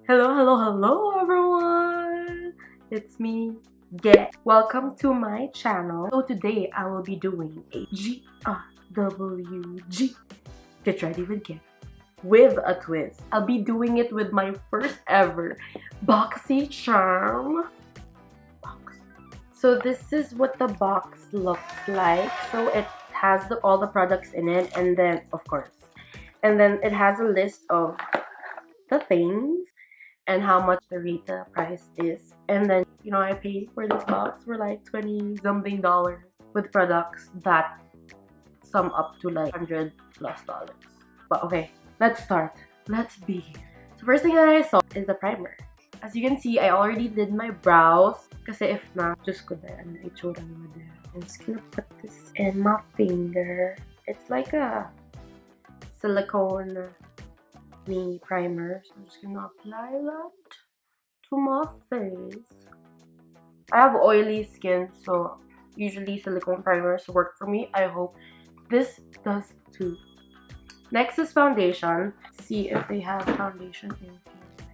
Hello, hello, hello everyone! It's me, Get. Welcome to my channel. So today I will be doing a GRWG. Get ready with Get. With a twist. I'll be doing it with my first ever Boxycharm box. So this is what the box looks like. So it has all the products in it, and then it has a list of the things and how much the retail price is. And then, you know, I paid for this box for like $20 something with products that sum up to like $100+. But okay, let's start. Let's begin. So first thing that I saw is the primer. As you can see, I already did my brows. Kasi if not, just ko na ano itsura naman na. I'm just gonna put this in my finger. It's like a silicone me primer, so I'm just gonna apply that to my face. I have oily skin, so usually silicone primers work for me. I hope this does too. Next is foundation. Let's see if they have foundation in here.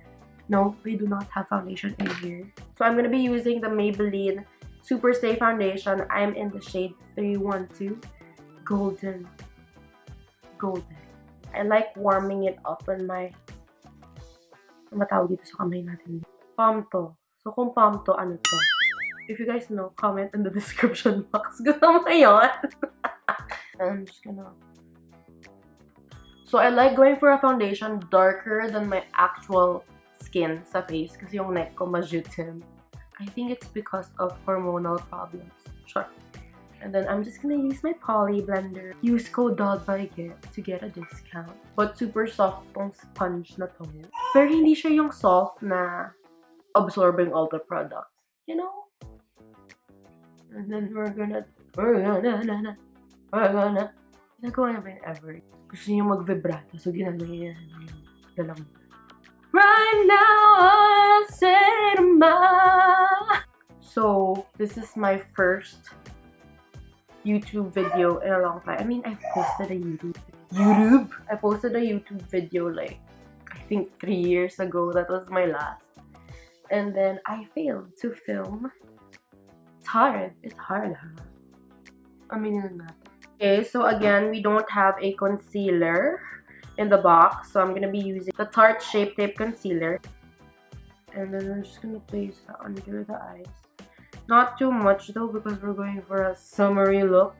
No, they do not have foundation in here. So I'm gonna be using the Maybelline Super Stay Foundation. I'm in the shade 312 Golden. I like warming it up on my matawag dito sa kamay natin. Palm to. So kung palm to, ano to? If you guys know, comment in the description box. Gusto mo yun? I'm just gonna... So I like going for a foundation darker than my actual skin sa face kasi yung neck ko majutin. I think it's because of hormonal problems. Sure. And then I'm just gonna use my Poly blender. Use code DOLBYGET to get a discount. But super soft tong sponge na to. Pero hindi siya yung soft na absorbing all the products. You know? And then we're gonna ginagawa na ba yung ever? Gusto niyo mag-vibrato. So ginagawa niya yung dalang. Right now, I'll say to my... So, this is my first YouTube video in a long time. I mean, I've posted a I posted a YouTube video like, I think 3 years ago. That was my last. And then I failed to film. It's hard. It's hard, huh? I mean, okay, so again, we don't have a concealer in the box. So I'm gonna be using the Tarte Shape Tape Concealer. And then we're just gonna place that under the eyes. Not too much though, because we're going for a summery look.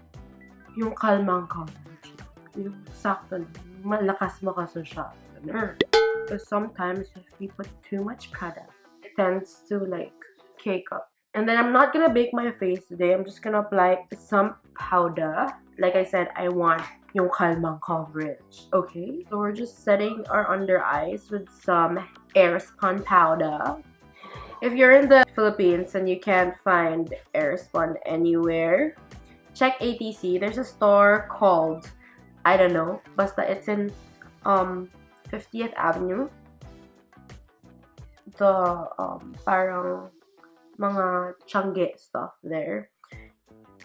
Yung kalmang coverage. Yung sakto lang. Malakas makaso siya. Because sometimes if we put too much product, it tends to like cake up. And then I'm not gonna bake my face today. I'm just gonna apply some powder. Like I said, I want yung kalmang coverage. Okay? So we're just setting our under eyes with some Airspun powder. If you're in the Philippines and you can't find Airspun anywhere, check ATC. There's a store called, I don't know, basta it's in 50th Avenue. The parang mga Changi stuff there.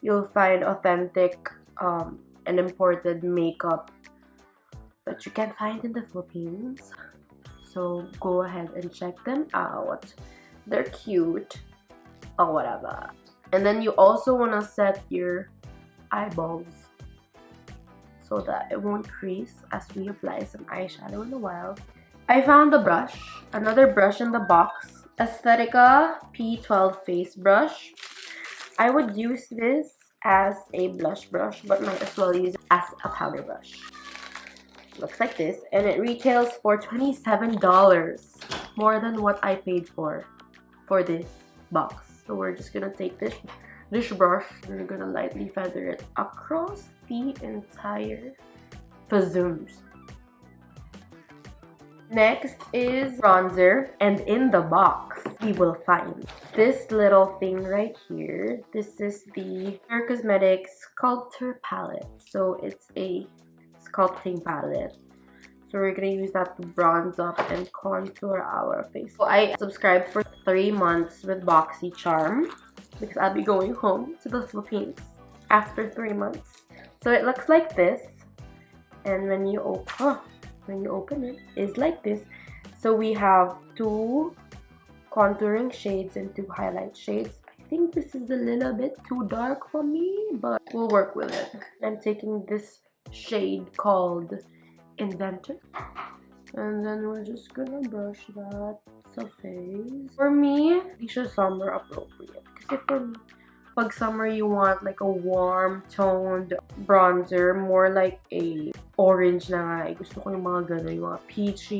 You'll find authentic and imported makeup that you can't find in the Philippines. So go ahead and check them out. They're cute or whatever. And then you also want to set your eyeballs so that it won't crease as we apply some eyeshadow in a while. I found the brush, another brush in the box, Aesthetica P12 face brush. I would use this as a blush brush, but might as well use it as a powder brush. Looks like this, and it retails for $27, more than what I paid for this box. So we're just gonna take this brush and we're gonna lightly feather it across the entire phazoons. Next is bronzer, and in the box we will find this little thing right here. This is the Hair Cosmetics Sculptor Palette. So it's a sculpting palette. So we're gonna use that to bronze up and contour our face. So I subscribed for 3 months with Boxycharm because I'll be going home to the Philippines after 3 months. So it looks like this, and when you open it, it's like this. So we have 2 contouring shades and 2 highlight shades. I think this is a little bit too dark for me, but we'll work with it. I'm taking this shade called Inventor, and then we're just gonna brush that surface. For me, these are summer appropriate. Kasi for me, pag summer you want like a warm toned bronzer, more like a orange na nga. Gusto ko yung mga gano'n, yung mga peach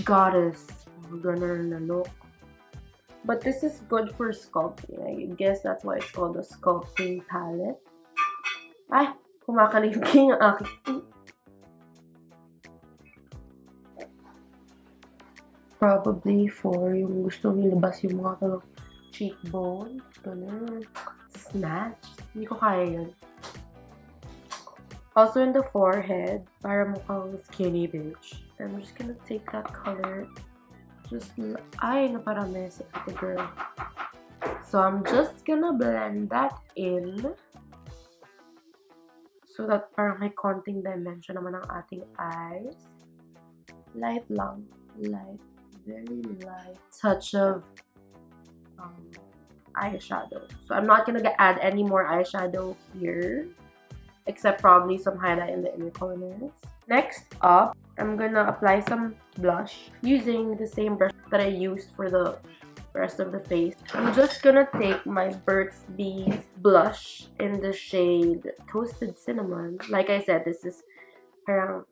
goddess. Gano'n na look. But this is good for sculpting. I guess that's why it's called a sculpting palette. Ay, kumakalingking ang aking. Probably for yung gustong ilabas yung mga cheekbones. Ganun. Snatch. Hindi ko kaya yun. Also in the forehead, para mukhang skinny bitch. I'm just gonna take that color. Ay, naparami si ate girl. So I'm just gonna blend that in. So that parang may konting dimension naman ang ating eyes. Light lang. Light. Very light touch of eyeshadow. So I'm not gonna add any more eyeshadow here, except probably some highlight in the inner corners. Next up, I'm gonna apply some blush using the same brush that I used for the rest of the face. I'm just gonna take my Burt's Bees blush in the shade Toasted Cinnamon. Like I said, this is parang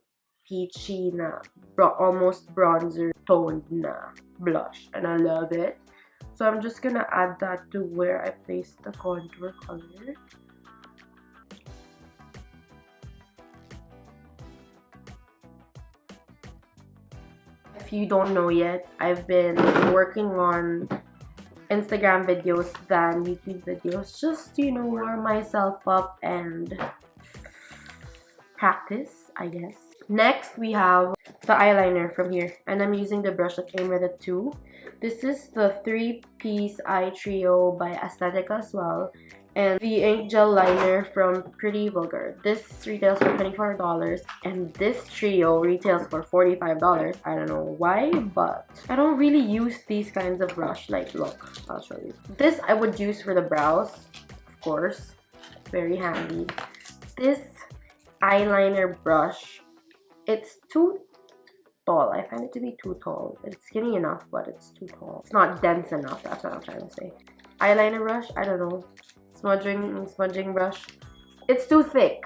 peachy na, almost bronzer toned na blush, and I love it. So I'm just gonna add that to where I placed the contour color. If you don't know yet, I've been working on Instagram videos than YouTube videos, just to, you know, warm myself up and practice, I guess. Next, we have the eyeliner from here, and I'm using the brush that came with it too. This is the 3-piece eye trio by Aesthetica as well, and the ink gel liner from Pretty Vulgar. This retails for $24, and this trio retails for $45. I don't know why, but I don't really use these kinds of brush. Like, look, I'll show you. This I would use for the brows, of course, very handy. This eyeliner brush, it's too tall. I find it to be too tall. It's skinny enough, but it's too tall. It's not dense enough. That's what I'm trying to say. Eyeliner brush, I don't know. Smudging brush. It's too thick.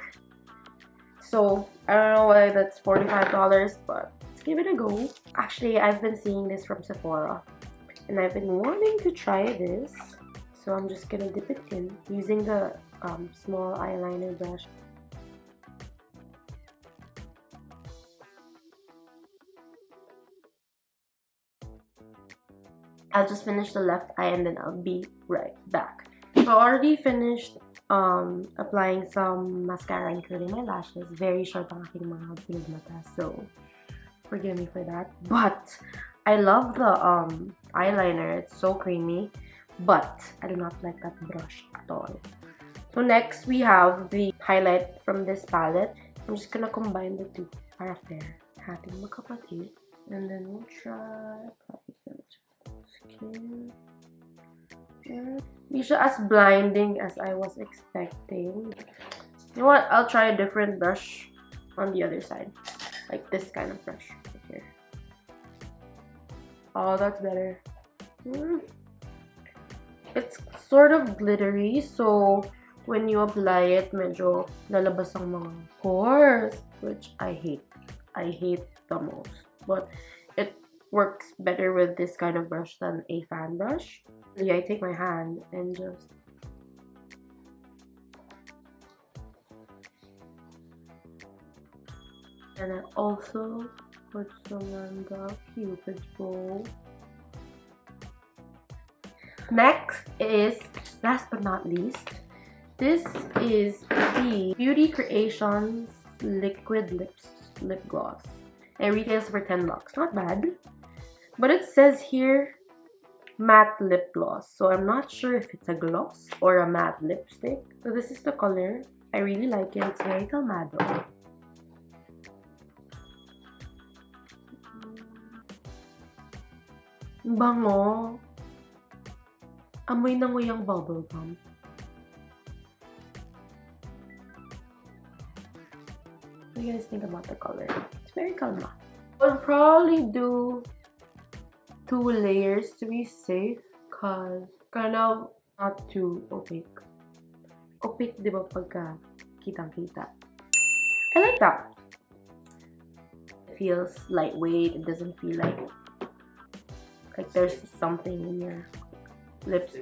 So, I don't know why that's $45, but let's give it a go. Actually, I've been seeing this from Sephora, and I've been wanting to try this. So I'm just gonna dip it in using the small eyeliner brush. I'll just finish the left eye and then I'll be right back. So I already finished applying some mascara and curling my lashes. Very short ang aking mga pinagmata, so forgive me for that. But I love the eyeliner. It's so creamy, but I do not like that brush at all. So next we have the highlight from this palette. I'm just gonna combine the two para fair. Hating magkapatid. And then we'll try skin. Hindi siya as blinding as I was expecting. You know what? I'll try a different brush on the other side. Like this kind of brush right here. Oh, that's better. It's sort of glittery, so when you apply it, medyo lalabas ang mga pores, which I hate. I hate the most. But it works better with this kind of brush than a fan brush. I take my hand and just and I also put some on the Cupid's bow. Next is, last but not least, this is the Beauty Creations Liquid Lip Gloss. It retails for $10. Not bad. But it says here matte lip gloss, so I'm not sure if it's a gloss or a matte lipstick. So this is the color. I really like it. It's very calmado. Bango. Amoy na nguyang bubblegum. What do you guys think about the color? It's very calma. I'll probably do 2 layers to be safe, cause kind of not too opaque. Opaque, di ba, pagka kitang-kita. I like that. It feels lightweight. It doesn't feel like there's something in your lips.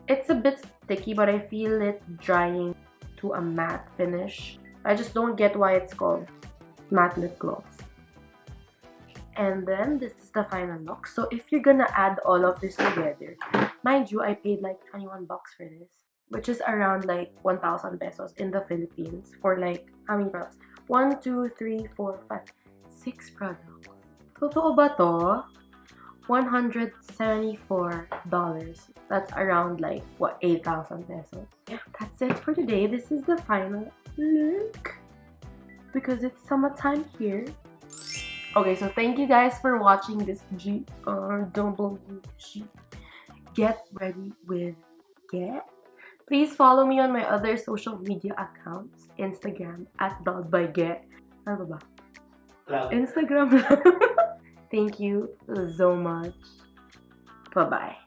It's a bit sticky, but I feel it drying to a matte finish. I just don't get why it's called matte lip gloss. And then this is the final look. So if you're gonna add all of this together, mind you, I paid like 21 bucks for this, which is around like 1,000 pesos in the Philippines for like, how many products? 1, 2, 3, 4, 5, 6 products. Totoo ba to? $174. That's around like, what, 8,000 pesos? Yeah, that's it for today. This is the final look because it's summertime here. Okay, so thank you guys for watching this GRWG. Get ready with Get. Please follow me on my other social media accounts. Instagram @dollbyget. Ano ba? Instagram. Thank you so much. Bye-bye.